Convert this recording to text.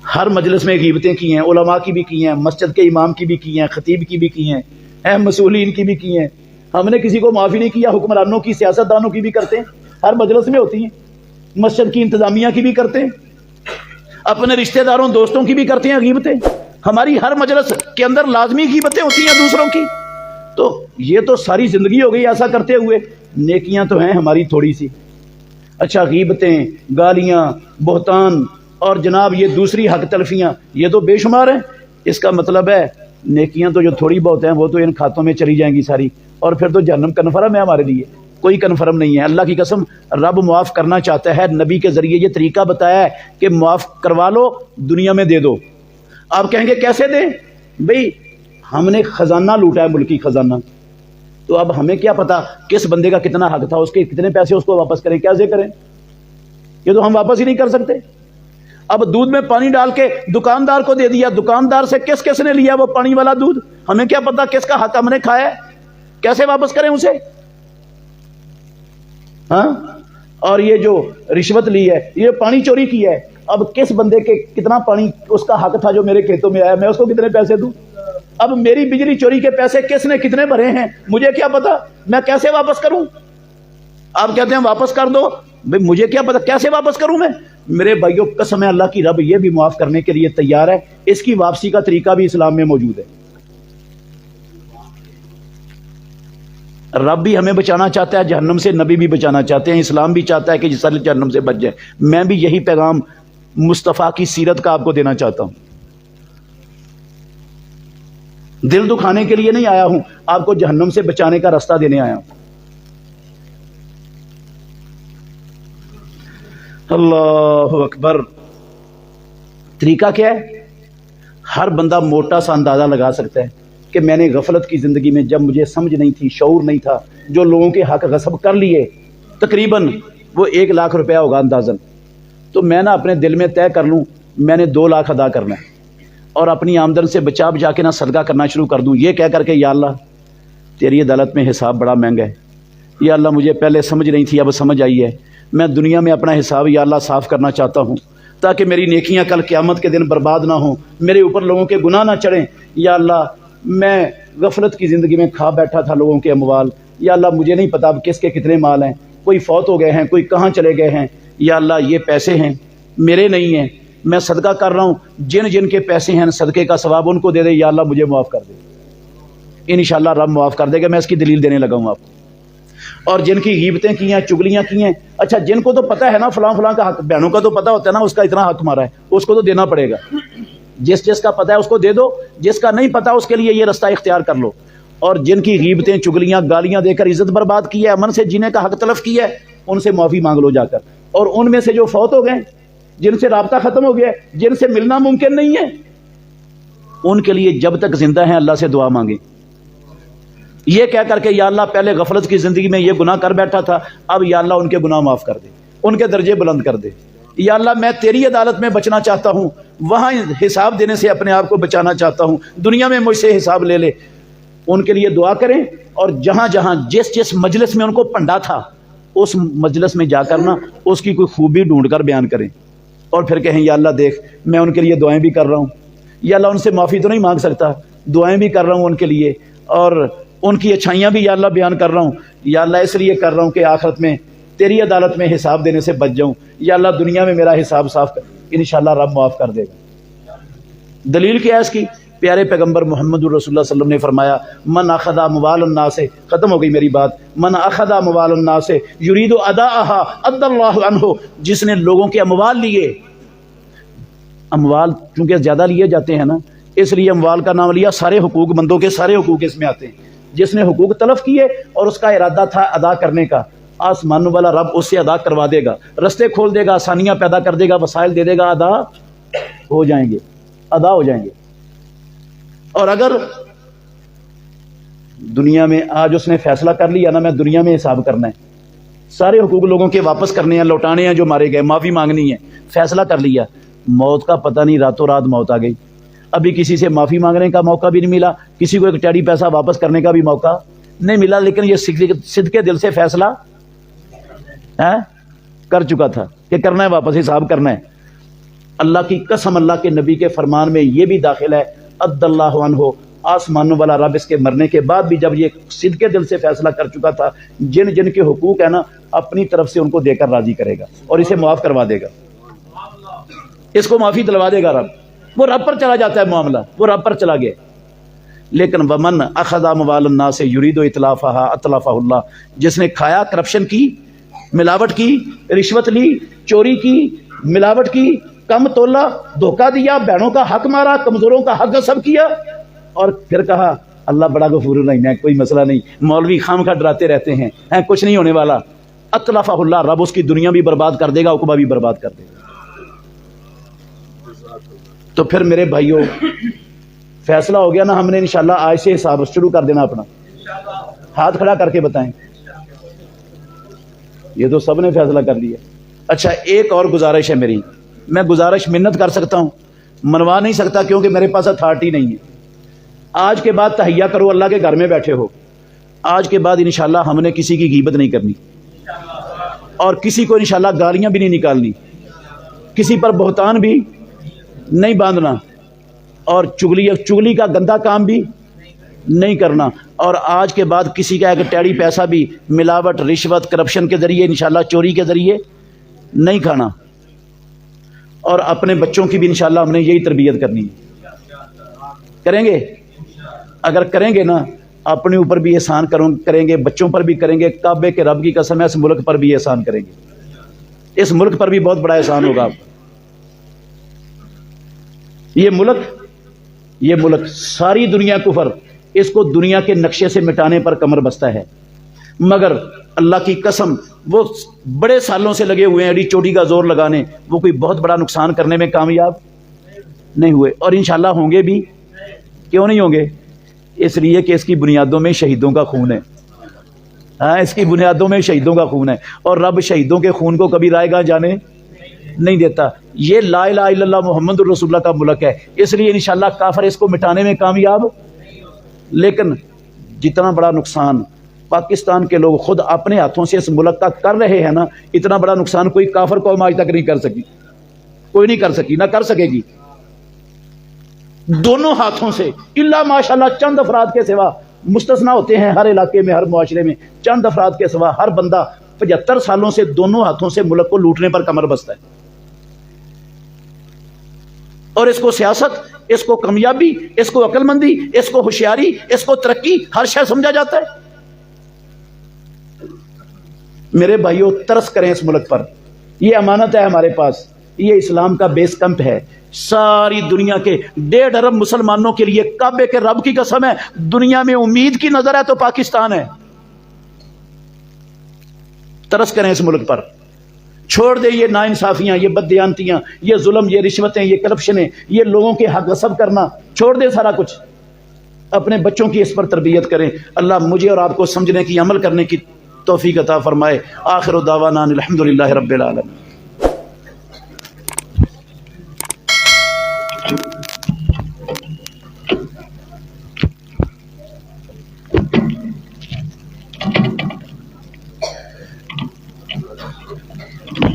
ہر مجلس میں غیبتیں کی ہیں، علماء کی بھی کی ہیں، مسجد کے امام کی بھی کی ہیں، خطیب کی بھی کی ہیں، اہم مسئولین کی بھی کی ہیں. ہم نے کسی کو معافی نہیں کیا. حکمرانوں کی، سیاست دانوں کی بھی کرتے ہیں، ہر مجلس میں ہوتی ہیں. مسجد کی انتظامیہ کی بھی کرتے ہیں، اپنے رشتہ داروں دوستوں کی بھی کرتے ہیں غیبتیں. ہماری ہر مجلس کے اندر لازمی غیبتیں ہوتی ہیں دوسروں کی. تو یہ تو ساری زندگی ہو گئی ایسا کرتے ہوئے. نیکیاں تو ہیں ہماری تھوڑی سی. اچھا، غیبتیں، گالیاں، بہتان اور جناب یہ دوسری حق تلفیاں، یہ تو بے شمار ہیں. اس کا مطلب ہے نیکیاں تو جو تھوڑی بہت ہیں وہ تو ان کھاتوں میں چلی جائیں گی ساری، اور پھر تو جہنم کنفرم ہے ہمارے لیے. کوئی کنفرم نہیں ہے. اللہ کی قسم رب معاف کرنا چاہتا ہے. نبی کے ذریعے یہ طریقہ بتایا ہے کہ معاف کروا لو، دنیا میں دے دو. آپ کہیں گے کیسے دیں؟ بھئی ہم نے خزانہ لوٹا ہے، ملکی خزانہ. تو اب ہمیں کیا پتا کس بندے کا کتنا حق تھا، اس کے کتنے پیسے اس کو واپس کریں، کیسے کریں؟ یہ تو ہم واپس ہی نہیں کر سکتے. اب دودھ میں پانی ڈال کے دکاندار کو دے دیا، دکاندار سے کس کس نے لیا وہ پانی والا دودھ؟ ہمیں کیا پتا کس کا حق ہم نے کھایا ہے، کیسے واپس کریں اسے؟ ہاں. اور یہ جو رشوت لی ہے، یہ پانی چوری کی ہے، اب کس بندے کے کتنا پانی اس کا حق تھا جو میرے کھیتوں میں آیا، میں اس کو کتنے پیسے دوں؟ اب میری بجلی چوری کے پیسے کس نے کتنے بھرے ہیں، مجھے کیا پتا، میں کیسے واپس کروں؟ آپ کہتے ہیں واپس کر دو، بھئی مجھے کیا پتا کیسے واپس کروں میں؟ میرے بھائیو قسم ہے اللہ کی، رب یہ بھی معاف کرنے کے لیے تیار ہے. اس کی واپسی کا طریقہ بھی اسلام میں موجود ہے. رب بھی ہمیں بچانا چاہتا ہے جہنم سے، نبی بھی بچانا چاہتے ہیں، اسلام بھی چاہتا ہے کہ جس طرح جہنم سے بچ جائے. میں بھی یہی پیغام مصطفیٰ کی سیرت کا آپ کو دینا چاہتا ہوں. دل دکھانے کے لیے نہیں آیا ہوں، آپ کو جہنم سے بچانے کا راستہ دینے آیا ہوں. اللہ اکبر. طریقہ کیا ہے؟ ہر بندہ موٹا سا اندازہ لگا سکتا ہے کہ میں نے غفلت کی زندگی میں، جب مجھے سمجھ نہیں تھی، شعور نہیں تھا، جو لوگوں کے حق غصب کر لیے، تقریباً وہ 1 لاکھ روپیہ ہوگا اندازاً. تو میں نا اپنے دل میں طے کر لوں میں نے 2 لاکھ ادا کرنا ہے، اور اپنی آمدن سے بچا بچا کے نا صدقہ کرنا شروع کر دوں، یہ کہہ کر کے یا اللہ تیری عدالت میں حساب بڑا مہنگا ہے. یا اللہ مجھے پہلے سمجھ نہیں تھی، اب سمجھ آئی ہے. میں دنیا میں اپنا حساب یا اللہ صاف کرنا چاہتا ہوں، تاکہ میری نیکیاں کل قیامت کے دن برباد نہ ہوں، میرے اوپر لوگوں کے گناہ نہ چڑھیں. یا اللہ میں غفلت کی زندگی میں کھا بیٹھا تھا لوگوں کے اموال. یا اللہ مجھے نہیں پتا اب کس کے کتنے مال ہیں، کوئی فوت ہو گئے ہیں، کوئی کہاں چلے گئے ہیں. یا اللہ یہ پیسے ہیں میرے نہیں ہیں، میں صدقہ کر رہا ہوں، جن جن کے پیسے ہیں صدقے کا ثواب ان کو دے دے. یا اللہ مجھے معاف کر دے. انشاءاللہ رب معاف کر دے گا. میں اس کی دلیل دینے لگا ہوں آپ کو. اور جن کی غیبتیں کی ہیں، چگلیاں کی ہیں، اچھا جن کو تو پتہ ہے نا فلاں فلاں کا حق، بہنوں کا تو پتہ ہوتا ہے نا اس کا اتنا حق ہمارا ہے، اس کو تو دینا پڑے گا. جس جس کا پتہ ہے اس کو دے دو، جس کا نہیں پتہ اس کے لیے یہ رستہ اختیار کر لو. اور جن کی غیبتیں، چگلیاں، گالیاں دے کر عزت برباد کی ہے، امن سے جینے کا حق تلف کیا ہے، ان سے معافی مانگ لو جا کر. اور ان میں سے جو فوت ہو گئے، جن سے رابطہ ختم ہو گیا ہے، جن سے ملنا ممکن نہیں ہے، ان کے لیے جب تک زندہ ہیں اللہ سے دعا مانگیں، یہ کہہ کر کے یا اللہ پہلے غفلت کی زندگی میں یہ گناہ کر بیٹھا تھا، اب یا اللہ ان کے گناہ معاف کر دے، ان کے درجے بلند کر دے. یا اللہ میں تیری عدالت میں بچنا چاہتا ہوں، وہاں حساب دینے سے اپنے آپ کو بچانا چاہتا ہوں، دنیا میں مجھ سے حساب لے لے. ان کے لیے دعا کریں، اور جہاں جہاں جس جس مجلس میں ان کو پنڈا تھا اس مجلس میں جا کر نا اس کی کوئی خوبی ڈھونڈ کر بیان کریں، اور پھر کہیں یا اللہ دیکھ میں ان کے لیے دعائیں بھی کر رہا ہوں. یا اللہ ان سے معافی تو نہیں مانگ سکتا، دعائیں بھی کر رہا ہوں ان کے لیے، اور ان کی اچھائیاں بھی یا اللہ بیان کر رہا ہوں. یا اللہ اس لیے کر رہا ہوں کہ آخرت میں تیری عدالت میں حساب دینے سے بچ جاؤں. یا اللہ دنیا میں میرا حساب صاف کر، انشاءاللہ رب معاف کر دے گا. دلیل کیا ہے اس کی؟ پیارے پیغمبر محمد الرسول اللہ صلی اللہ علیہ وسلم نے فرمایا من اخذ اموال الناس، ختم ہو گئی میری بات، من اخذ اموال الناس یرید اداءها ادى الله عنه، جس نے لوگوں کے اموال لیے، اموال چونکہ زیادہ لیے جاتے ہیں نا اس لیے اموال کا نام لیا، سارے حقوق بندوں کے سارے حقوق اس میں آتے ہیں. جس نے حقوق تلف کیے اور اس کا ارادہ تھا ادا کرنے کا، آسمانوں والا رب اس سے ادا کروا دے گا، رستے کھول دے گا، آسانیاں پیدا کر دے گا، وسائل دے دے گا، ادا ہو جائیں گے، ادا ہو جائیں گے. اور اگر دنیا میں آج اس نے فیصلہ کر لیا نا میں دنیا میں حساب کرنا ہے، سارے حقوق لوگوں کے واپس کرنے ہیں، لوٹانے ہیں جو مارے گئے، معافی مانگنی ہے، فیصلہ کر لیا، موت کا پتہ نہیں، راتوں رات موت آ گئی. ابھی کسی سے معافی مانگنے کا موقع بھی نہیں ملا، کسی کو ایک ٹیڑی پیسہ واپس کرنے کا بھی موقع نہیں ملا، لیکن یہ صدقے دل سے فیصلہ کر چکا تھا کہ کرنا ہے، واپس حساب کرنا ہے. اللہ کی قسم اللہ کے نبی کے فرمان میں یہ بھی داخل ہے عد اللہ عنہ، آسمانوں والا رب اس کے مرنے کے بعد بھی جب یہ صدقے دل سے فیصلہ کر چکا تھا، جن جن کے حقوق ہے نا اپنی طرف سے ان کو دے کر راضی کرے گا اور اسے معاف کروا دے گا، اس کو معافی دلوا دے گا رب. وہ رب پر چلا جاتا ہے معاملہ، وہ رب پر چلا گیا. لیکن ومن اخذ اموال الناس یرید اتلافها اتلفہ اللہ، جس نے کھایا کرپشن کی، ملاوٹ کی، رشوت لی، چوری کی، ملاوٹ کی، کم تولا، دھوکہ دیا، بہنوں کا حق مارا، کمزوروں کا حق غصب کیا، اور پھر کہا اللہ بڑا غفور الرحیم ہے، کوئی مسئلہ نہیں، مولوی خام خواہ ڈراتے رہتے ہیں کچھ نہیں ہونے والا، اتلفہ اللہ، رب اس کی دنیا بھی برباد کر دے گا، عقبہ بھی برباد کر دے گا. تو پھر میرے بھائیوں فیصلہ ہو گیا نا، ہم نے انشاءاللہ آج سے حساب شروع کر دینا اپنا. ہاتھ کھڑا کر کے بتائیں. یہ تو سب نے فیصلہ کر لیا. اچھا ایک اور گزارش ہے میری، میں گزارش منت کر سکتا ہوں، منوا نہیں سکتا کیونکہ میرے پاس اتھارٹی نہیں ہے. آج کے بعد تحیہ کرو، اللہ کے گھر میں بیٹھے ہو، آج کے بعد انشاءاللہ ہم نے کسی کی غیبت نہیں کرنی اور کسی کو انشاءاللہ گالیاں بھی نہیں نکالنی، کسی پر بہتان بھی نہیں باندھنا، اور چگلی کا گندا کام بھی نہیں کرنا. اور آج کے بعد کسی کا ایک ٹیڑی پیسہ بھی ملاوٹ، رشوت، کرپشن کے ذریعے انشاءاللہ چوری کے ذریعے نہیں کھانا. اور اپنے بچوں کی بھی انشاءاللہ ہم نے یہی تربیت کرنی ہے. کریں گے؟ اگر کریں گے نا اپنے اوپر بھی احسان کریں گے، بچوں پر بھی کریں گے. کعبے کے رب کی قسم ہے اس ملک پر بھی احسان کریں گے، اس ملک پر بھی بہت بڑا احسان ہوگا آپ کا. یہ ملک ساری دنیا کفر، اس کو دنیا کے نقشے سے مٹانے پر کمر بستہ ہے، مگر اللہ کی قسم وہ بڑے سالوں سے لگے ہوئے ہیں اڑی چوٹی کا زور لگانے، وہ کوئی بہت بڑا نقصان کرنے میں کامیاب نہیں ہوئے، اور انشاءاللہ ہوں گے بھی. کیوں نہیں ہوں گے؟ اس لیے کہ اس کی بنیادوں میں شہیدوں کا خون ہے. اس کی بنیادوں میں شہیدوں کا خون ہے، اور رب شہیدوں کے خون کو کبھی رائے گاہ جانے نہیں دیتا. یہ لا الہ الا اللہ محمد الرسول اللہ کا ملک ہے، اس لیے انشاءاللہ کافر اس کو مٹانے میں کامیاب. لیکن جتنا بڑا نقصان پاکستان کے لوگ خود اپنے ہاتھوں سے اس ملک کا کر رہے ہیں نا، اتنا بڑا نقصان کوئی کافر قوم آج تک نہیں کر سکی، کوئی نہیں کر سکی، نہ کر سکے گی. دونوں ہاتھوں سے، الا ماشاءاللہ چند افراد کے سوا، مستثنا ہوتے ہیں ہر علاقے میں، ہر معاشرے میں، چند افراد کے سوا ہر بندہ 75 سالوں سے دونوں ہاتھوں سے ملک کو لوٹنے پر کمر بستہ ہے. اور اس کو سیاست، اس کو کامیابی، اس کو عقل مندی، اس کو ہوشیاری، اس کو ترقی، ہر شے سمجھا جاتا ہے. میرے بھائیوں ترس کریں اس ملک پر، یہ امانت ہے ہمارے پاس، یہ اسلام کا بیس کیمپ ہے. ساری دنیا کے 1.5 ارب مسلمانوں کے لیے کعبے کے رب کی قسم ہے دنیا میں امید کی نظر ہے تو پاکستان ہے. ترس کریں اس ملک پر، چھوڑ دے یہ ناانصافیاں، یہ بددیانتیاں، یہ ظلم، یہ رشوتیں، یہ کرپشنیں، یہ لوگوں کے حق غصب کرنا، چھوڑ دے سارا کچھ. اپنے بچوں کی اس پر تربیت کریں. اللہ مجھے اور آپ کو سمجھنے کی، عمل کرنے کی توفیق عطا فرمائے. آخر دعوانا الحمدللہ رب العالمین.